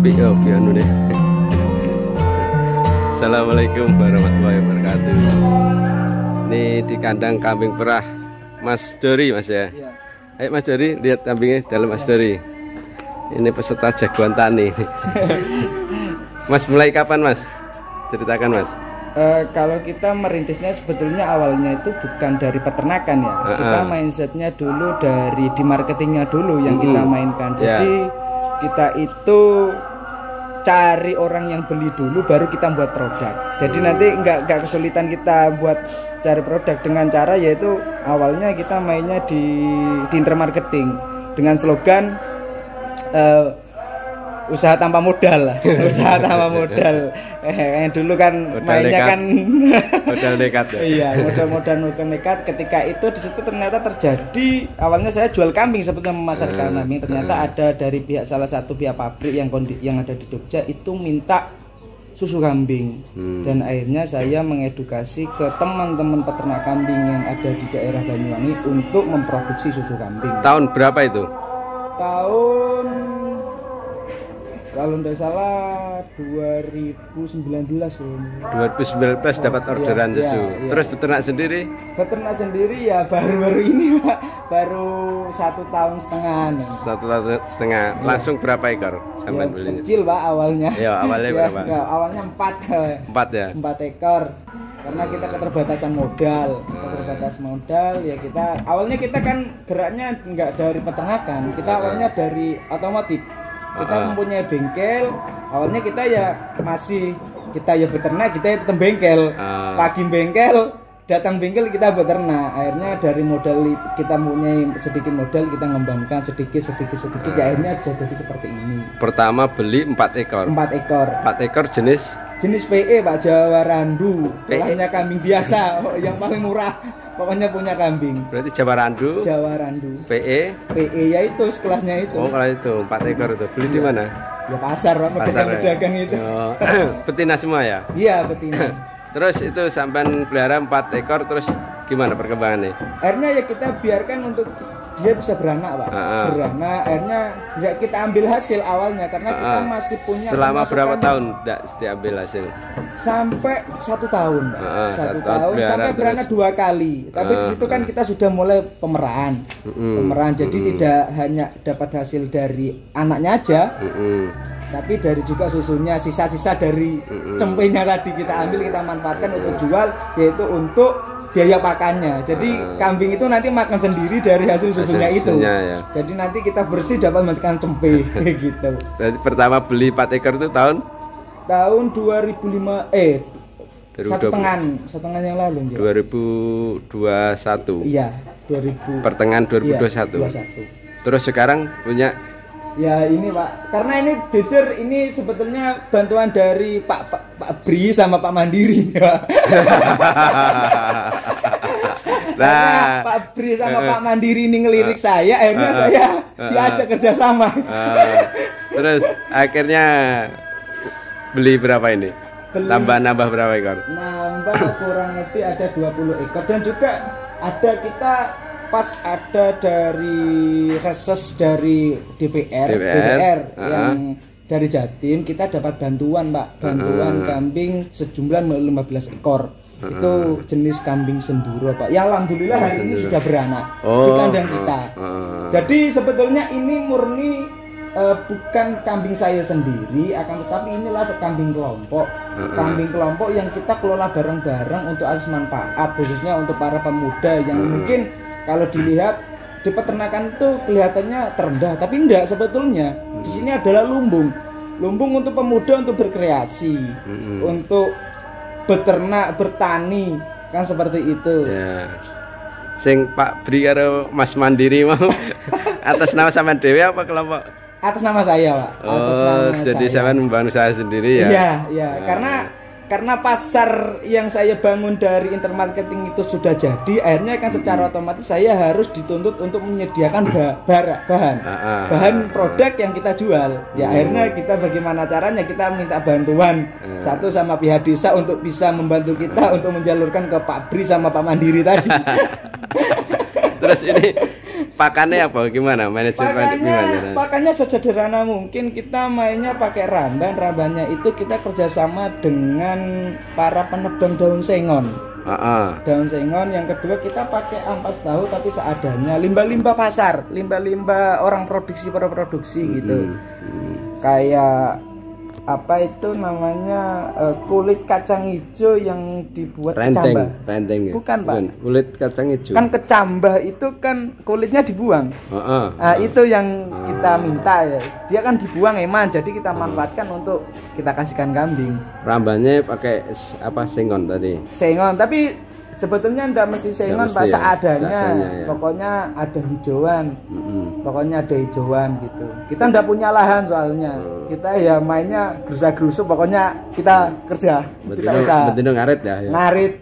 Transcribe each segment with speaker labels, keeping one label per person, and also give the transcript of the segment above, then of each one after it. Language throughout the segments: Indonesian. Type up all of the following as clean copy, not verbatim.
Speaker 1: Apik ya piano deh. Assalamualaikum warahmatullahi wabarakatuh. Ini di kandang kambing perah Mas Dori, Mas ya. Ayo Mas Dori, lihat kambingnya dalam Mas Dori. Ini peserta jagoan tani. Mas mulai kapan Mas? Ceritakan Mas.
Speaker 2: Kalau kita merintisnya sebetulnya awalnya itu bukan dari peternakan ya. Kita mindsetnya dulu dari di marketingnya dulu yang kita mainkan. Jadi kita itu cari orang yang beli dulu baru kita buat produk. Jadi nanti nggak kesulitan kita buat cari produk dengan cara yaitu awalnya kita mainnya di intermarketing dengan slogan usaha tanpa modal lah. Usaha tanpa modal. Dulu kan modal mainnya nekat. Kan
Speaker 1: modal nekat ya.
Speaker 2: Iya, modal nekat. Ketika itu di situ ternyata terjadi awalnya saya jual kambing sebetulnya memasarkan kambing. Ternyata ada dari salah satu pihak pabrik yang ada di Jogja itu minta susu kambing. Dan akhirnya saya mengedukasi ke teman-teman peternak kambing yang ada di daerah Banyuwangi untuk memproduksi susu kambing.
Speaker 1: Tahun berapa itu?
Speaker 2: Tahun kalau tidak salah 2019
Speaker 1: dapat orderan susu.
Speaker 2: Iya.
Speaker 1: Terus beternak sendiri?
Speaker 2: Beternak sendiri ya baru-baru ini Pak. Baru 1,5 tahun.
Speaker 1: 1,5 tahun. Langsung berapa ekor sampai belinya?
Speaker 2: Kecil Pak awalnya.
Speaker 1: Iya, awalnya berapa?
Speaker 2: Ya, awalnya 4
Speaker 1: ya?
Speaker 2: 4 ekor. Karena kita keterbatasan modal. Ya awalnya kita kan geraknya enggak dari peternakan. Kita awalnya dari otomotif. Kita mempunyai bengkel. Awalnya kita ya beternak, kita tetap bengkel. Pagi bengkel, datang bengkel kita beternak. Akhirnya dari modal kita mempunyai sedikit modal, kita ngembangkan sedikit ya akhirnya jadi seperti ini.
Speaker 1: Pertama beli 4 ekor.
Speaker 2: 4 ekor.
Speaker 1: 4 ekor jenis
Speaker 2: PE Pak, Jawa Randu. Kelahnya kambing biasa, yang paling murah. Pokoknya punya kambing.
Speaker 1: Berarti Jawa Randu. PE
Speaker 2: ya itu sekelahnya itu.
Speaker 1: Oh, kalau itu 4 ekor itu beli di mana?
Speaker 2: Ya pasar, Pak, pedagang itu.
Speaker 1: Oh, betina semua ya?
Speaker 2: Iya, betina.
Speaker 1: Terus itu sampai pelihara 4 ekor terus gimana perkembangannya?
Speaker 2: Akhirnya ya kita biarkan untuk dia bisa beranak Pak. Beranak, akhirnya ya kita ambil hasil awalnya karena kita masih punya.
Speaker 1: Selama berapa tahun tidak diambil hasil?
Speaker 2: Sampai 1 tahun Pak. 1 tahun sampai beranak 2 kali. Tapi di situ kan kita sudah mulai pemerahan. Jadi tidak hanya dapat hasil dari anaknya aja. Tapi dari juga susunya, sisa-sisa dari cempenya tadi kita ambil, kita manfaatkan untuk jual, yaitu untuk biaya pakannya. Jadi kambing itu nanti makan sendiri dari hasil susunya itu. Ya. Jadi nanti kita bersih dapat makan cempe gitu.
Speaker 1: Jadi pertama beli 4 ekor itu tahun
Speaker 2: 2005 setengah yang lalu.
Speaker 1: 2021.
Speaker 2: Iya, 2000.
Speaker 1: Pertengahan 2021.
Speaker 2: Iya, 21.
Speaker 1: Terus sekarang punya.
Speaker 2: Ya ini Pak, karena ini jujur ini sebetulnya bantuan dari Pak Bri sama Pak Mandiri. Nah, Pak Bri sama Pak Mandiri ini ngelirik saya, akhirnya saya diajak kerjasama.
Speaker 1: Terus akhirnya beli berapa ini? Nambah berapa ekor?
Speaker 2: Nambah kurang lebih ada 20 ekor dan juga ada kita pas ada dari reses dari DPR yang dari Jatim kita dapat bantuan Pak, bantuan kambing sejumlah 15 ekor. Itu jenis kambing senduro Pak. Ya alhamdulillah hari ini sudah beranak di kandang kita. Jadi sebetulnya ini murni bukan kambing saya sendiri, akan tetapi inilah kambing kelompok. Kambing kelompok yang kita kelola bareng-bareng untuk asas manfaat, khususnya untuk para pemuda yang mungkin kalau dilihat di peternakan itu kelihatannya terendah, tapi enggak sebetulnya. Di sini adalah lumbung untuk pemuda untuk berkreasi, untuk beternak, bertani, kan seperti itu.
Speaker 1: Ya. Sing Pak Bri karo Mas Mandiri mau atas nama sampean dhewe apa kelompok?
Speaker 2: Atas nama saya Pak.
Speaker 1: Jadi sampean membangun saya sendiri ya?
Speaker 2: Iya. Karena pasar yang saya bangun dari intermarketing itu sudah jadi, akhirnya kan secara otomatis saya harus dituntut untuk menyediakan bahan produk yang kita jual. Ya akhirnya kita bagaimana caranya kita minta bantuan satu sama pihak desa untuk bisa membantu kita untuk menjalurkan ke Pak Bri sama Pak Mandiri tadi.
Speaker 1: Terus ini Pakannya apa? Gimana?
Speaker 2: Pakannya sesederhana mungkin. Kita mainnya pakai ramban. Rambannya itu kita kerjasama dengan para penebang daun sengon. Daun sengon. Yang kedua kita pakai ampas tahu tapi seadanya. Limbah-limbah pasar, limbah-limbah orang produksi gitu. Kayak apa itu namanya kulit kacang hijau yang dibuat kecambah. Bukan Pak.
Speaker 1: Kulit kacang hijau.
Speaker 2: Kan kecambah itu kan kulitnya dibuang. Nah, itu yang kita minta ya. Dia kan dibuang eman, jadi kita manfaatkan untuk kita kasihkan kambing.
Speaker 1: Rambannya pakai apa sengon tadi?
Speaker 2: Sengon, tapi sebetulnya enggak mesti sengon Pak, seadanya. Ya. Pokoknya ada hijauan. Pokoknya ada hijauan gitu. Kita enggak punya lahan soalnya. Kita ya mainnya gerusa-gerusu, pokoknya kita kerja. Kita bisa
Speaker 1: ngarit ya.
Speaker 2: Ngarit.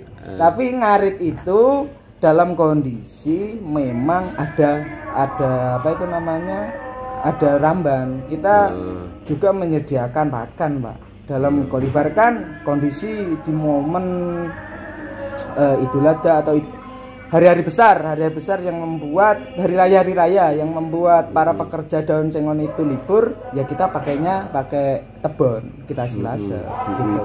Speaker 2: Tapi ngarit itu dalam kondisi memang ada apa itu namanya? Ada ramban. Kita juga menyediakan pakan, Pak. Dalam kolibarkan kondisi di momen Idul Adha atau hari-hari besar yang membuat hari raya yang membuat para pekerja daun sengon itu libur, ya kita pakainya pakai tebon, kita silase gitu.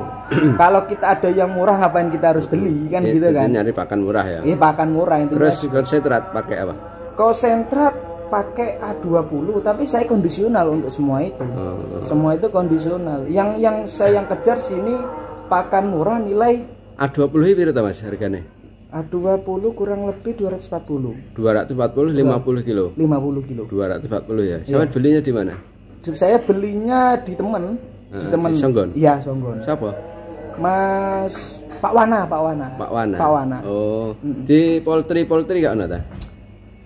Speaker 2: Kalau kita ada yang murah ngapain kita harus beli kan gitu kan?
Speaker 1: Nyari pakan murah ya.
Speaker 2: Iya, pakan murah itu.
Speaker 1: Terus konsentrat pakai apa?
Speaker 2: Konsentrat pakai A20, tapi saya kondisional untuk semua itu. Semua itu kondisional. Yang saya kejar sini pakan murah nilai
Speaker 1: A20 itu Mas harganya?
Speaker 2: A20 kurang lebih 240.
Speaker 1: 240 50 kilo.
Speaker 2: 50 kilo.
Speaker 1: 240 ya. Sama belinya di mana?
Speaker 2: Saya belinya di temen. Di temen.
Speaker 1: Songgon.
Speaker 2: Iya, Songgon.
Speaker 1: Siapa?
Speaker 2: Mas Pak Wana.
Speaker 1: Oh. Di poultry enggak ada?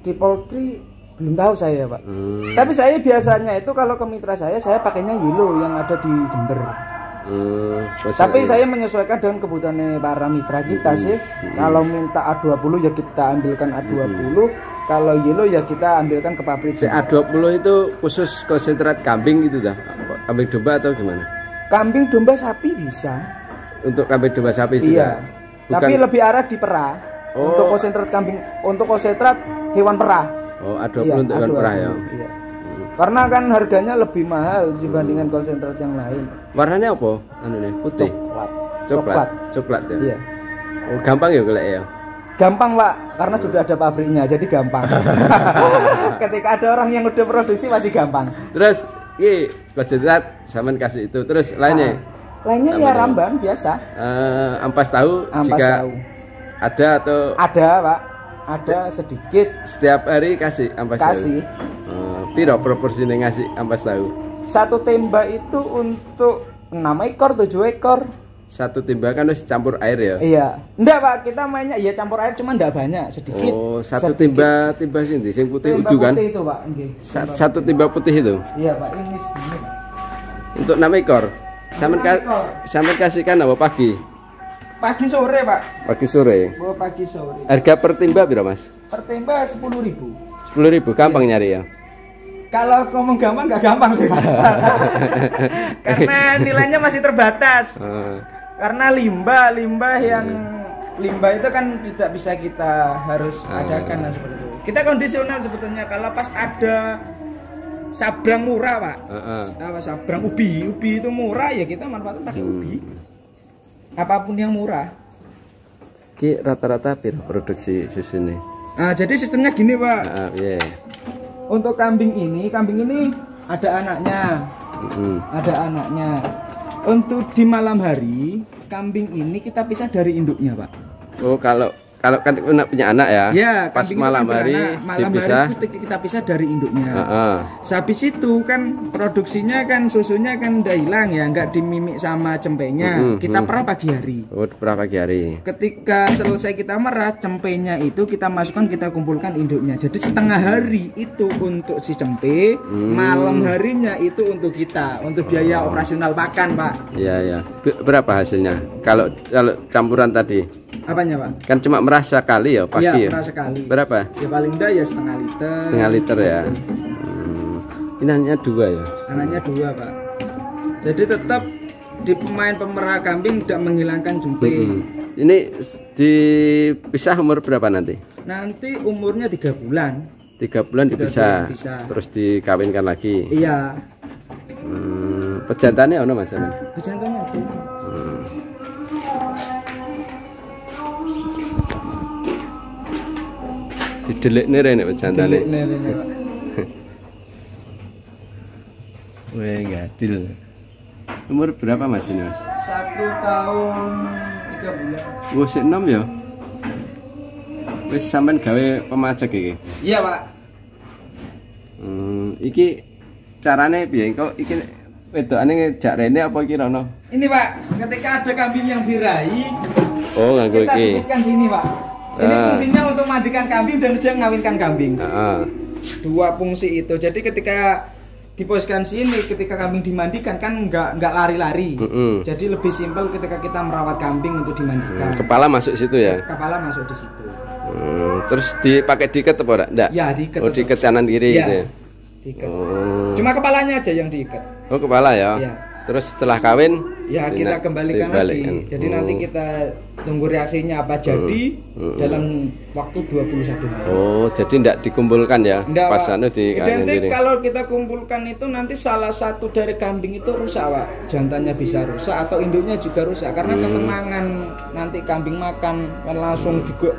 Speaker 2: Di poultry belum tahu saya, Pak. Tapi saya biasanya itu kalau ke mitra saya pakainya Yellow yang ada di Jember. Tapi saya menyesuaikan dengan kebutuhan para mitra kita sih. Kalau minta A20 ya kita ambilkan A20. Kalau Yellow ya kita ambilkan ke pabrik.
Speaker 1: A20 itu khusus konsentrat kambing gitu dah. Kambing domba atau gimana?
Speaker 2: Kambing domba sapi bisa.
Speaker 1: Untuk kambing domba sapi juga.
Speaker 2: Iya. Tapi lebih arah di perah. Untuk konsentrat kambing, untuk konsentrat hewan perah.
Speaker 1: Oh, A20 untuk hewan perah ya. Iya.
Speaker 2: Karena kan harganya lebih mahal dibandingkan konsentrat yang lain.
Speaker 1: Warnanya apa? Putih. Coklat ya. Iya. Oh, gampang ya golek ya.
Speaker 2: Gampang, Pak, karena sudah ada pabriknya, jadi gampang. Ketika ada orang yang udah produksi pasti gampang.
Speaker 1: Terus, konsentrat sampean kasih itu. Terus lainnya?
Speaker 2: Lainnya ya ramban biasa.
Speaker 1: Ampas tahu jika ada atau
Speaker 2: ada, Pak. Ada sedikit.
Speaker 1: Setiap hari kasih ampas tahu.
Speaker 2: Kasih.
Speaker 1: Piro proporsinya ngasih ampas tahu?
Speaker 2: Satu timba itu untuk 6 ekor, 7 ekor.
Speaker 1: Satu timba kan harus campur air ya?
Speaker 2: Iya. Enggak, Pak, kita mainnya ya campur air cuma enggak banyak, sedikit.
Speaker 1: Oh, satu timba sini, yang putih
Speaker 2: timba
Speaker 1: utuh kan?
Speaker 2: Putih itu, Pak.
Speaker 1: Satu timba putih itu?
Speaker 2: Iya, Pak, ini segini.
Speaker 1: Untuk 6 ekor. Sampai kasihkan apa pagi?
Speaker 2: Pagi sore, Pak.
Speaker 1: Pagi sore.
Speaker 2: Oh, pagi sore.
Speaker 1: Harga per timba berapa, Mas?
Speaker 2: Per timba 10.000.
Speaker 1: 10.000, gampang nyari ya?
Speaker 2: Kalau ngomong gampang nggak gampang sih, Pak. Karena nilainya masih terbatas. Karena limbah itu kan tidak bisa kita harus adakan seperti itu. Kita kondisional sebetulnya. Kalau pas ada sabrang murah, Pak. Sabrang ubi itu murah ya kita manfaatkan pakai ubi. Apapun yang murah.
Speaker 1: Ki rata-rata produksi susu ini.
Speaker 2: Nah, jadi sistemnya gini, Pak. Untuk kambing ini ada anaknya. Ada anaknya. Untuk di malam hari, kambing ini kita pisah dari induknya, Pak.
Speaker 1: Oh, kalau kan punya anak ya?
Speaker 2: Ya,
Speaker 1: pas malam hari dipisah.
Speaker 2: Hari kita pisah dari induknya. Habis itu kan produksinya kan susunya kan udah hilang ya, nggak dimimik sama cempenya. Kita perah pagi hari.
Speaker 1: Oh, perah pagi hari.
Speaker 2: Ketika selesai kita merah, cempenya itu kita masukkan, kita kumpulkan induknya. Jadi setengah hari itu untuk si cempe, malam harinya itu untuk kita, untuk biaya operasional pakan, Pak.
Speaker 1: Iya. Berapa hasilnya? Kalau campuran tadi?
Speaker 2: Apanya, Pak?
Speaker 1: Kan cuma merah sekali ya pagi.
Speaker 2: Iya, merah sekali.
Speaker 1: Berapa?
Speaker 2: Ya paling enggak ya setengah liter.
Speaker 1: Setengah liter ya. Ini anaknya 2 ya?
Speaker 2: Anaknya 2, Pak. Jadi tetap di pemain pemerah kambing tidak menghilangkan cempe.
Speaker 1: Ini dipisah umur berapa nanti?
Speaker 2: Nanti umurnya 3 bulan.
Speaker 1: 3 bulan bisa. Terus dikawinkan lagi.
Speaker 2: Iya.
Speaker 1: Pejantannya ono Mas?
Speaker 2: Pejantannya ada.
Speaker 1: Didelik rene pejantane.
Speaker 2: Didelik rene, Pak.
Speaker 1: Weh, gadil. Umur berapa Mas ini Mas?
Speaker 2: 1 tahun 3 bulan.
Speaker 1: Wah, sik 6 ya? Wis sampean gawe pemajak iki?
Speaker 2: Iya, Pak.
Speaker 1: Iki carane piye? Kok iki wedokane jak rene apa iki rono?
Speaker 2: Ini, Pak, ketika ada kambing yang birahi,
Speaker 1: oh, nganggo iki.
Speaker 2: Kita sebutkan sini, Pak. Ini fungsinya untuk mandikan kambing dan juga ngawinkan kambing. Dua fungsi itu. Jadi ketika diposisikan sini, ketika kambing dimandikan kan nggak lari-lari. Jadi lebih simpel ketika kita merawat kambing untuk dimandikan.
Speaker 1: Kepala masuk situ ya?
Speaker 2: Kepala masuk di situ.
Speaker 1: Terus dipakai diikat apa enggak? Enggak.
Speaker 2: Ya, diikat.
Speaker 1: Oh, diikat kanan kiri gitu ya.
Speaker 2: Diikat. Cuma kepalanya aja yang diikat.
Speaker 1: Oh, kepala ya.
Speaker 2: Iya.
Speaker 1: Terus setelah kawin
Speaker 2: ya kita kembalikan lagi. Jadi nanti kita tunggu reaksinya apa jadi dalam waktu 21 hari.
Speaker 1: Oh, jadi enggak dikumpulkan ya?
Speaker 2: Enggak,
Speaker 1: pas anu di kanan kiri.
Speaker 2: Kalau kita kumpulkan itu nanti salah satu dari kambing itu rusak, Pak. Jantannya bisa rusak atau induknya juga rusak karena ketenangan nanti kambing makan kan langsung digok.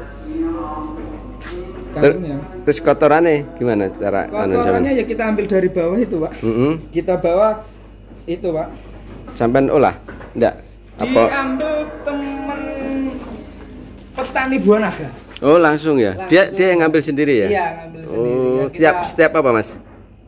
Speaker 1: Terus kotorannya gimana cara?
Speaker 2: Kotorannya ya kita ambil dari bawah itu, Pak. Kita bawa itu, Pak.
Speaker 1: Sampai olah? Enggak.
Speaker 2: Diambil teman petani buah naga.
Speaker 1: Oh, langsung ya. Dia yang ngambil sendiri ya?
Speaker 2: Iya, ngambil sendiri.
Speaker 1: Oh, ya, setiap apa, Mas?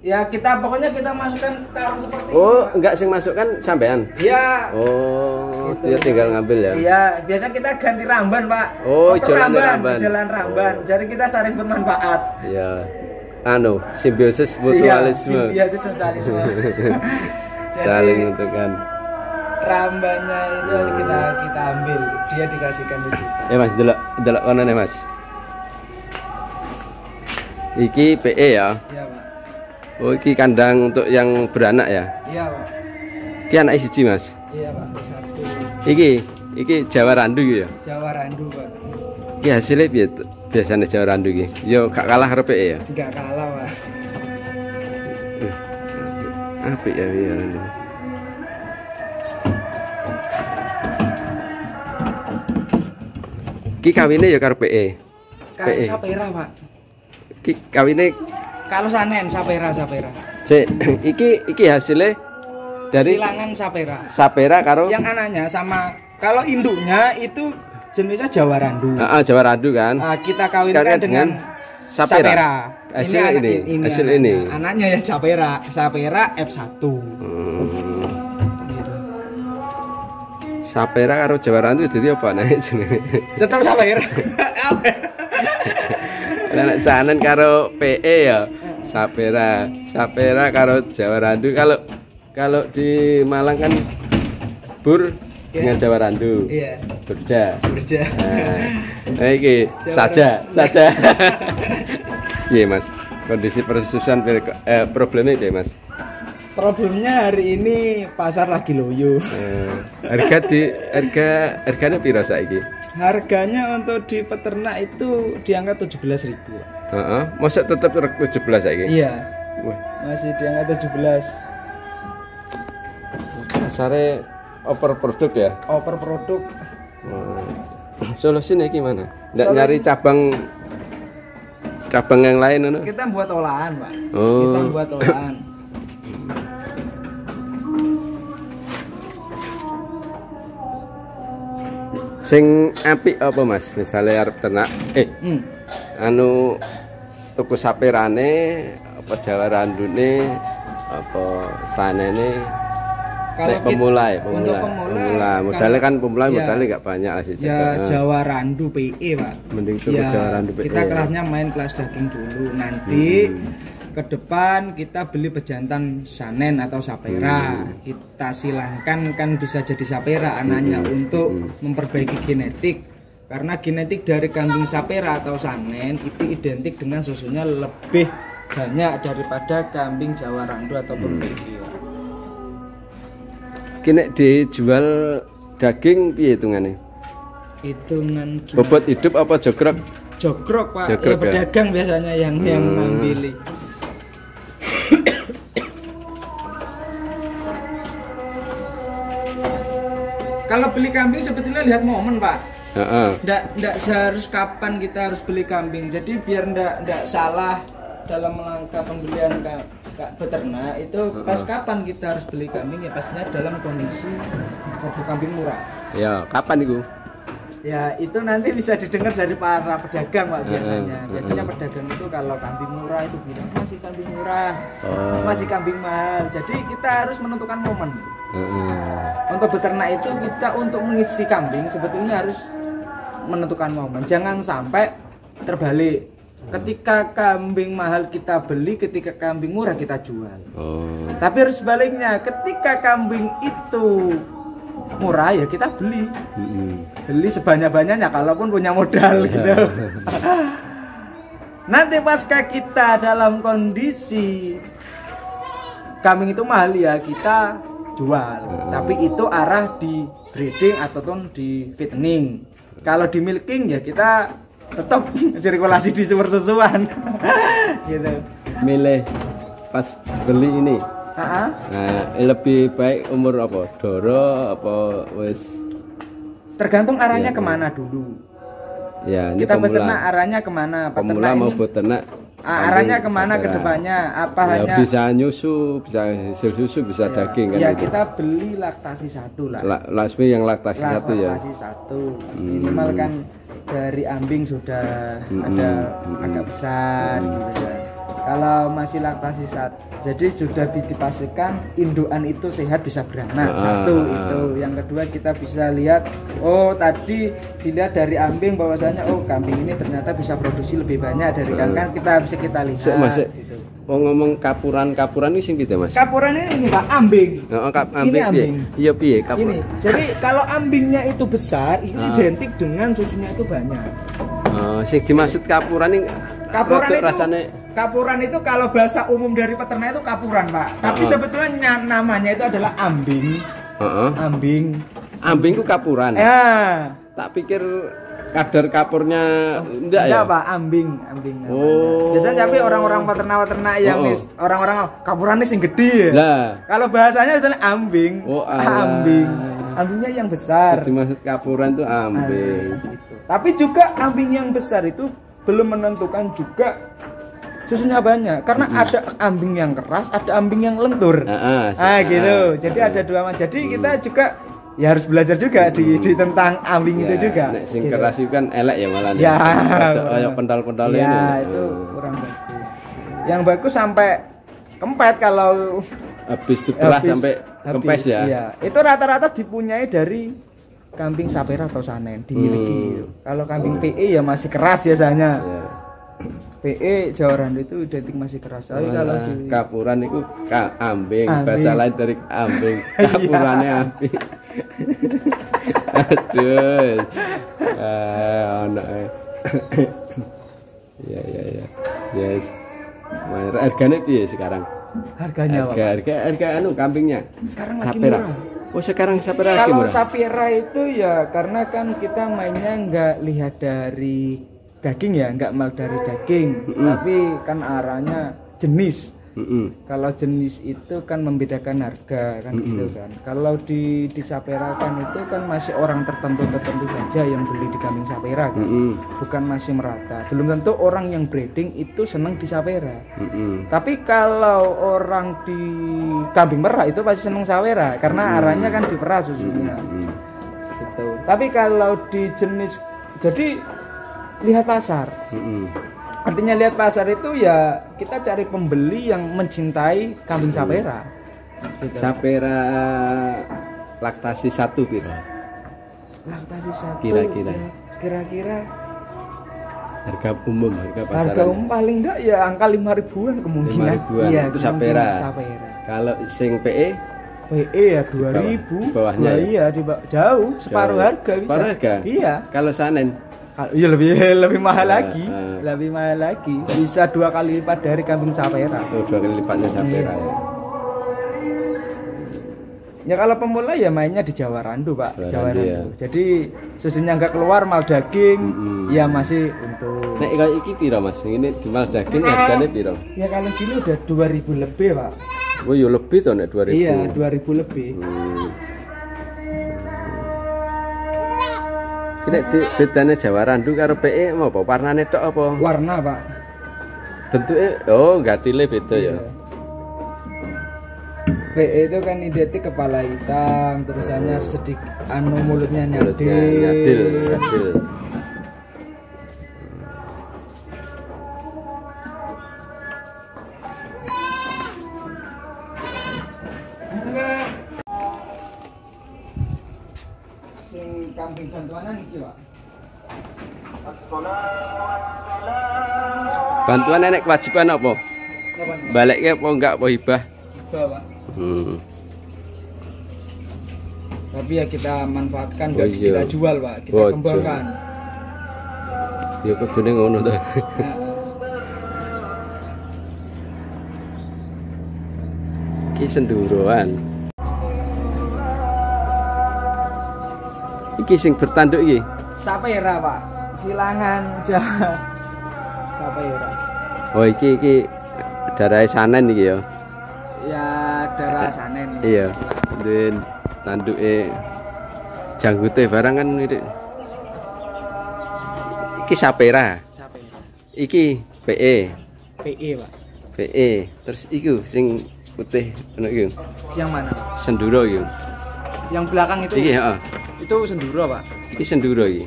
Speaker 2: Ya pokoknya kita masukkan karung seperti ini.
Speaker 1: Oh, enggak sing masukkan sampean?
Speaker 2: Iya.
Speaker 1: Oh, gitu. Dia tinggal ngambil ya?
Speaker 2: Iya, biasanya kita ganti ramban, Pak.
Speaker 1: Oh, jalan ramban.
Speaker 2: Jalan ramban. Jadi kita saling bermanfaat.
Speaker 1: Iya. Simbiosis mutualisme.
Speaker 2: Simbiosis mutualisme.
Speaker 1: Saling menentukan.
Speaker 2: Rambannya itu kita ambil, dia dikasihkan ke kita.
Speaker 1: Mas, delok kono nih, Mas. Iki PE ya?
Speaker 2: Iya, Pak.
Speaker 1: Oh, iki kandang untuk yang beranak ya?
Speaker 2: Iya, Pak.
Speaker 1: Iki anak siji, Mas?
Speaker 2: Iya, Pak. Satu.
Speaker 1: Iki Jawa Randu ya?
Speaker 2: Jawa Randu, Pak.
Speaker 1: Iki hasilnya piye biasanya Jawa Randu iki? Yo gak kalah karo PE ya?
Speaker 2: Enggak kalah, Pak.
Speaker 1: Apik ya ya. Ki kawine ya karo PE.
Speaker 2: PE Sapera, Pak.
Speaker 1: Ki kawine
Speaker 2: kalau sanen Sapera.
Speaker 1: Sik, iki hasilnya dari
Speaker 2: silangan Sapera.
Speaker 1: Sapera karo
Speaker 2: yang anaknya sama kalau induknya itu jenisnya Jawa Randu.
Speaker 1: Jawa Randu kan.
Speaker 2: Kita kawinkan dengan Sapera.
Speaker 1: Hasil ini.
Speaker 2: Anaknya ya Sapera F1.
Speaker 1: Sapera karo Jawa Randu jadi apa nek jenenge?
Speaker 2: Tetap Sapera.
Speaker 1: Nek sanen karo PE ya. Sapera karo Jawa Randu. Kalau di Malang kan Bur dengan Jawa Randu.
Speaker 2: Iya.
Speaker 1: Burja. Nah, iki saja. Iya, Mas. Kondisi persusuan problemnya deh, Mas.
Speaker 2: Problemnya hari ini pasar lagi loyo.
Speaker 1: Harganya piro saiki?
Speaker 2: Harganya untuk di peternak itu di angka 17.000.
Speaker 1: Masa tetap 17 saiki?
Speaker 2: Iya. Masih di angka 17.
Speaker 1: Pasarnya overproduk ya?
Speaker 2: Overproduk.
Speaker 1: Solusinya gimana? Nggak nyari cabang yang lain?
Speaker 2: Kita buat olahan, Pak.
Speaker 1: Oh.
Speaker 2: Kita buat olahan.
Speaker 1: Sing apik apa, Mas? Misalnya arep ternak tuku saperane apa Jawa Randune apa sanene. Kalau pemula modalnya kan modalnya nggak banyak lah sih.
Speaker 2: Ya Jawa Randu PE, Pak.
Speaker 1: Mending tuku Jawa Randu PE.
Speaker 2: Kita kelasnya main kelas daging dulu. Nanti ke depan kita beli pejantan sanen atau sapera. Kita silangkan kan bisa jadi sapera anaknya untuk memperbaiki genetik. Karena genetik dari kambing sapera atau sanen itu identik dengan susunya lebih banyak daripada kambing Jawa Randu ataupun PE.
Speaker 1: Kini dijual daging piye hitungane?
Speaker 2: Hitungan
Speaker 1: bobot hidup apa jogrok?
Speaker 2: jogrok Pak,
Speaker 1: Jogrok,
Speaker 2: ya pedagang biasanya yang ngambil. Kalau beli kambing sebetulnya lihat momen Pak. Nggak seharus kapan kita harus beli kambing. Jadi biar nggak salah dalam langkah pembelian beternak itu pas kapan kita harus beli kambing, ya pastinya dalam kondisi harga kambing murah.
Speaker 1: Ya, kapan itu?
Speaker 2: Ya itu nanti bisa didengar dari para pedagang Pak biasanya. Biasanya pedagang itu kalau kambing murah itu bilang masih kambing murah, masih kambing mahal. Jadi kita harus menentukan momen. Untuk beternak itu kita untuk mengisi kambing sebetulnya harus menentukan momen. Jangan sampai terbalik. Ketika kambing mahal kita beli, ketika kambing murah kita jual. Tapi harus sebaliknya, ketika kambing itu murah ya kita beli. Beli sebanyak-banyaknya kalaupun punya modal gitu. Nanti pasca kita dalam kondisi kambing itu mahal ya kita jual. Tapi itu arah di breeding ataupun di fattening. Kalau di milking ya kita tetap sirkulasi di sumber susuan. Gitu.
Speaker 1: Milih pas beli ini. Nah, lebih baik umur apa? Doro apa wis?
Speaker 2: Tergantung arahnya kemana dulu.
Speaker 1: Ya, ini
Speaker 2: kita
Speaker 1: pemula.
Speaker 2: beternak arahnya kemana?
Speaker 1: Pemula mau beternak.
Speaker 2: Arahnya kemana ke depannya? Apa
Speaker 1: ya,
Speaker 2: hanya
Speaker 1: bisa nyusu, bisa hasil susu, bisa daging kan?
Speaker 2: Ya
Speaker 1: gitu.
Speaker 2: kita beli laktasi 1 lah.
Speaker 1: Lasmi yang laktasi 1 ya.
Speaker 2: Laktasi 1. Minimal kan dari ambing sudah ada agak besar gitu ya. Kalau masih laktasi 1, jadi sudah dipastikan indukan itu sehat bisa beranak. Satu itu. Yang kedua kita bisa lihat, oh tadi dilihat dari ambing bahwasanya oh kambing ini ternyata bisa produksi lebih banyak dari kan kita bisa kita lihat. Gitu.
Speaker 1: Mau ngomong kapuran ini sing gitu Mas?
Speaker 2: Kapuran ini Pak ambing.
Speaker 1: Ini ambing. Iya piye kapuran?
Speaker 2: Ini. Jadi kalau ambingnya itu besar, itu identik dengan susunya itu banyak.
Speaker 1: Sing dimaksud kapuran ini
Speaker 2: kapuran itu kalau bahasa umum dari peternak itu kapuran Pak. Tapi sebetulnya namanya itu adalah ambing.
Speaker 1: Ambing itu kapuran.
Speaker 2: Ya.
Speaker 1: Tak pikir kadar kapurnya enggak ya?
Speaker 2: Pak, ambing. Biasanya tapi orang-orang peternak yang orang-orang kapuran ini sing gede.
Speaker 1: Lah.
Speaker 2: Kalau bahasanya itu ambing. Ambing. Ambingnya yang besar.
Speaker 1: Jadi maksud kapuran itu ambing.
Speaker 2: Gitu. Tapi juga ambing yang besar itu belum menentukan juga susunya banyak karena ada ambing yang keras, ada ambing yang lentur. Gitu. Jadi ada dua macam. Jadi kita juga ya harus belajar juga di tentang ambing itu juga.
Speaker 1: Nek sing keras itu kan elek ya malah.
Speaker 2: Ya.
Speaker 1: Kayak pendal-pendal ini.
Speaker 2: Ya, itu kurang bagus. Yang bagus sampai kempet kalau
Speaker 1: habis dibelah sampai kempes ya.
Speaker 2: Iya. Itu rata-rata dipunyai dari kambing sapera atau sanen dimiliki. Kalau kambing PE ya masih keras biasanya. PE Jawa Randu itu identik masih keras. Tapi kalau di
Speaker 1: kapuran itu ambing, bahasa lain dari ambing. Kapurannya ambing. Aduh. Ya. Yes. Harganya piye sekarang?
Speaker 2: Harganya
Speaker 1: harga kambingnya.
Speaker 2: Sekarang lagi
Speaker 1: sapera.
Speaker 2: murah.
Speaker 1: Oh sekarang sapera lagi murah.
Speaker 2: Kalau sapera itu ya karena kan kita mainnya nggak lihat dari daging ya, nggak mal dari daging, tapi kan arahnya jenis. Kalau jenis itu kan membedakan harga kan gitu kan. Kalau di sapera kan itu kan masih orang tertentu saja yang beli di kambing sapera kan, bukan masih merata. Belum tentu orang yang breeding itu senang di sapera. Tapi kalau orang di kambing merah itu pasti senang sapera karena arahnya kan diperah susunya. Gitu. Tapi kalau di jenis, jadi lihat pasar. Artinya lihat pasar itu ya kita cari pembeli yang mencintai kambing sapera. Gitu.
Speaker 1: Sapera laktasi 1 pira?
Speaker 2: Laktasi 1. Kira-kira
Speaker 1: harga umum, harga pasaran.
Speaker 2: Harga umum paling enggak ya angka 5 ribuan kemungkinan.
Speaker 1: 5 ribuan
Speaker 2: iya,
Speaker 1: itu sapera. Kalau sing PE?
Speaker 2: PE ya 2000.
Speaker 1: Bawahnya
Speaker 2: ya? Iya, jauh separuh harga bisa.
Speaker 1: Separuh harga?
Speaker 2: Iya.
Speaker 1: Kalau sanen?
Speaker 2: Iya lebih mahal lagi, lebih mahal lagi. Bisa 2 kali lipat dari kambing sapera.
Speaker 1: Oh, 2 kali lipatnya sapera ya.
Speaker 2: Ya kalau pemula ya mainnya di Jawa Randu Pak, Jawa Randu.
Speaker 1: Ya.
Speaker 2: Jadi susunya nggak keluar, mal daging, ya masih untung.
Speaker 1: Nek kayak iki piro Mas? Ini mal daging harganya piro?
Speaker 2: Ya kalau gini udah 2000 lebih Pak.
Speaker 1: Oh ya lebih tuh nek 2000.
Speaker 2: Iya 2000 lebih.
Speaker 1: Kira bedanya Jawa Randu karo PE mau apa? Warnane tok apa?
Speaker 2: Warna Pak.
Speaker 1: Bentuknya oh gatile beda ya.
Speaker 2: PE itu kan identik kepala hitam, terusannya sedikit mulutnya nyadil.
Speaker 1: Nyadil.
Speaker 2: Sing kambing bantuanan iki, Pak.
Speaker 1: Bantuan nenek kewajiban apa? Baliknya apa enggak apa hibah?
Speaker 2: Hibah, Pak. Tapi ya kita manfaatkan, kita jual Pak, kita kembangkan.
Speaker 1: Ya kudune ngono to. Iki senduroan. Iki sing bertanduk iki.
Speaker 2: Sapera Pak, silangan Jawa. Sapera.
Speaker 1: Oh iki darah sanen iki ya.
Speaker 2: Ya darah sanen.
Speaker 1: Iya. Dan tanduke janggute barang kan iki. Iki sapera.
Speaker 2: Sapera.
Speaker 1: Iki PE.
Speaker 2: PE, Pak.
Speaker 1: PE. Terus iku sing putih ono iki.
Speaker 2: Yang mana?
Speaker 1: Senduro iki.
Speaker 2: Yang belakang itu.
Speaker 1: Iki heeh.
Speaker 2: Itu senduro, Pak.
Speaker 1: Iki senduro iki.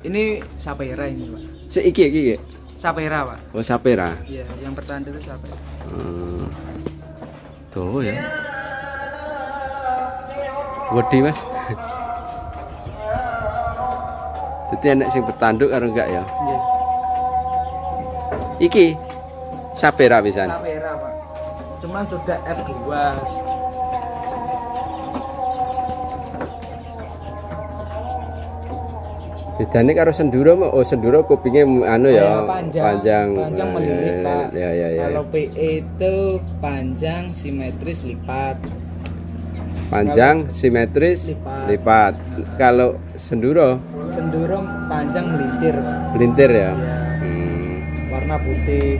Speaker 2: Ini sapera ini, Pak.
Speaker 1: Iki.
Speaker 2: Sapera, Pak.
Speaker 1: Oh, sapera.
Speaker 2: Iya, yang bertanduk itu sapera.
Speaker 1: Tuh ya. Wedi Mas. Jadi enak sing bertanduk karo enggak ya?
Speaker 2: Iya.
Speaker 1: Iki sapera pisan.
Speaker 2: Sapera, Pak. Cuman sudah F2.
Speaker 1: Bedane karo senduro, oh senduro kupingnya anu ya, panjang
Speaker 2: melilit Pak.
Speaker 1: Ya.
Speaker 2: Kalau PE itu panjang simetris lipat.
Speaker 1: Panjang simetris lipat. Kalau senduro
Speaker 2: panjang melintir Pak.
Speaker 1: Melintir ya.
Speaker 2: Warna putih.